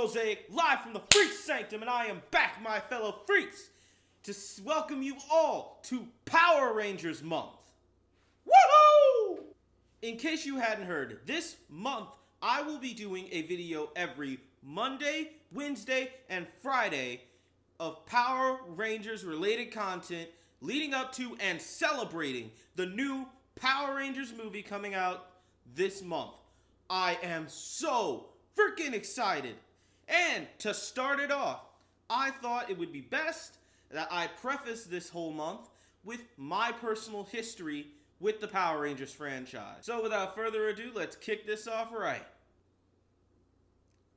Mosaik, live from the Freak Sanctum, and I am back, my fellow freaks, to welcome you all to Power Rangers Month. Woohoo! In case you hadn't heard, this month I will be doing a video every Monday, Wednesday, and Friday of Power Rangers related content leading up to and celebrating the new Power Rangers movie coming out this month. I am so freaking excited. And to start it off, I thought it would be best that I preface this whole month with my personal history with the Power Rangers franchise. So without further ado, let's kick this off right.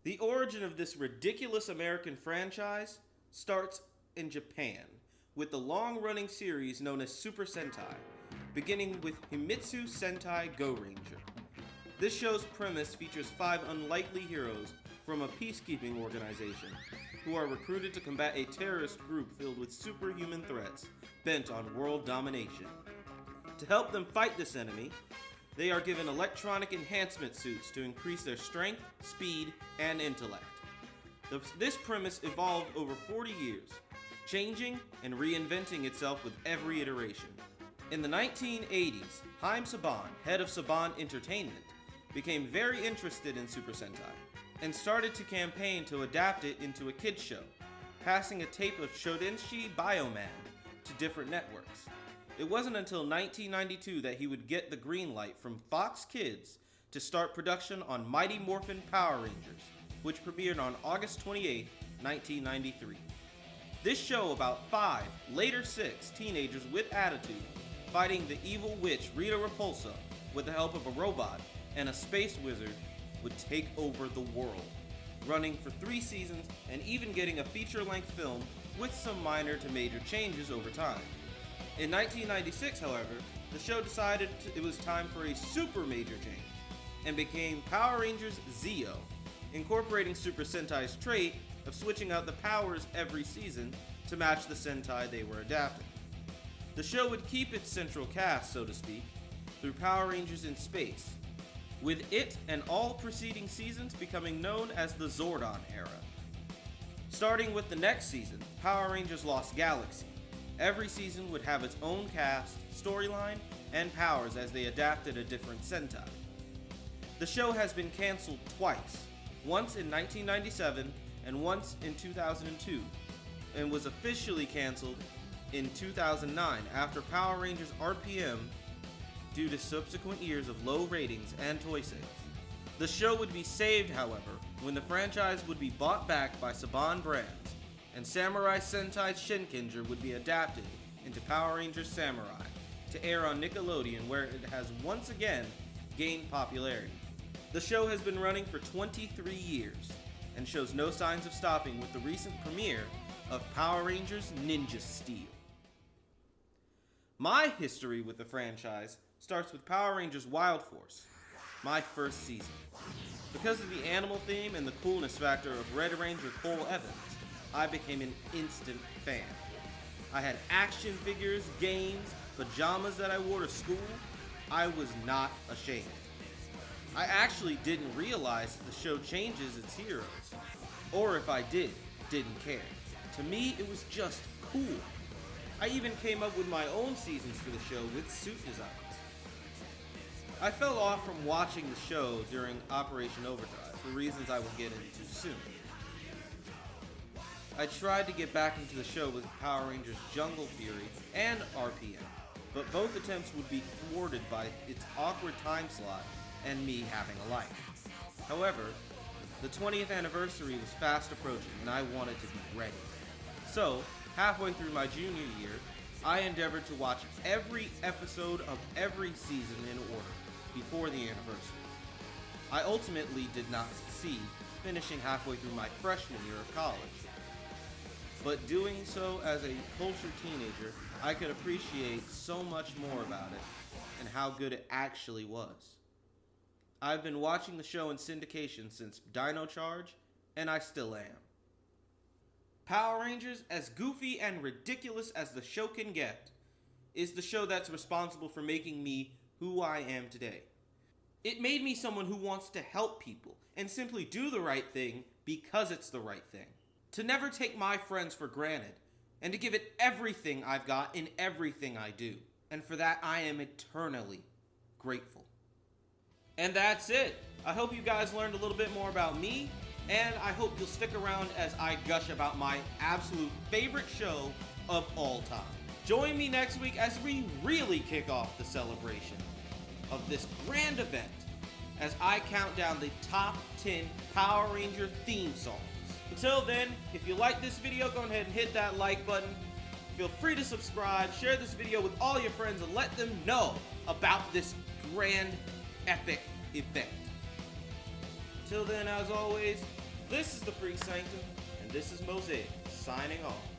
The origin of this ridiculous American franchise starts in Japan with the long-running series known as Super Sentai, beginning with Himitsu Sentai Go Ranger. This show's premise features 5 unlikely heroes from a peacekeeping organization who are recruited to combat a terrorist group filled with superhuman threats bent on world domination. To help them fight this enemy, they are given electronic enhancement suits to increase their strength, speed, and intellect. This premise evolved over 40 years, changing and reinventing itself with every iteration. In the 1980s, Haim Saban, head of Saban Entertainment, became very interested in Super Sentai and started to campaign to adapt it into a kids show, passing a tape of Shodenshi Bioman to different networks. It wasn't until 1992 that he would get the green light from Fox Kids to start production on Mighty Morphin Power Rangers, which premiered on August 28, 1993. This show about 5, later 6, teenagers with attitude fighting the evil witch Rita Repulsa with the help of a robot and a space wizard would take over the world, running for 3 seasons and even getting a feature-length film with some minor to major changes over time. In 1996, however, the show decided it was time for a super major change and became Power Rangers Zeo, incorporating Super Sentai's trait of switching out the powers every season to match the Sentai they were adapting. The show would keep its central cast, so to speak, through Power Rangers in Space, with it and all preceding seasons becoming known as the Zordon era. Starting with the next season, Power Rangers Lost Galaxy, every season would have its own cast, storyline, and powers as they adapted a different Sentai. The show has been canceled twice, once in 1997 and once in 2002, and was officially canceled in 2009 after Power Rangers RPM due to subsequent years of low ratings and toy sales. The show would be saved, however, when the franchise would be bought back by Saban Brands, and Samurai Sentai Shinkenger would be adapted into Power Rangers Samurai to air on Nickelodeon, where it has once again gained popularity. The show has been running for 23 years and shows no signs of stopping with the recent premiere of Power Rangers Ninja Steel. My history with the franchise starts with Power Rangers Wild Force, my first season. Because of the animal theme and the coolness factor of Red Ranger Cole Evans, I became an instant fan. I had action figures, games, pajamas that I wore to school. I was not ashamed. I actually didn't realize that the show changes its heroes, or if I didn't care. To me, it was just cool. I even came up with my own seasons for the show with suit designs. I fell off from watching the show during Operation Overdrive for reasons I will get into soon. I tried to get back into the show with Power Rangers Jungle Fury and RPM, but both attempts would be thwarted by its awkward time slot and me having a life. However, the 20th anniversary was fast approaching and I wanted to be ready. So, halfway through my junior year, I endeavored to watch every episode of every season in order before the anniversary. I ultimately did not succeed, finishing halfway through my freshman year of college. But doing so as a cultured teenager, I could appreciate so much more about it and how good it actually was. I've been watching the show in syndication since Dino Charge, and I still am. Power Rangers, as goofy and ridiculous as the show can get, is the show that's responsible for making me who I am today. It made me someone who wants to help people and simply do the right thing because it's the right thing. To never take my friends for granted, and to give it everything I've got in everything I do. And for that, I am eternally grateful. And that's it. I hope you guys learned a little bit more about me, and I hope you'll stick around as I gush about my absolute favorite show of all time. Join me next week as we really kick off the celebration of this grand event as I count down the top 10 Power Ranger theme songs. Until then, if you like this video, go ahead and hit that like button. Feel free to subscribe, share this video with all your friends, and let them know about this grand, epic event. Until then, as always, this is the Free Sanctum, and this is Mosaik, signing off.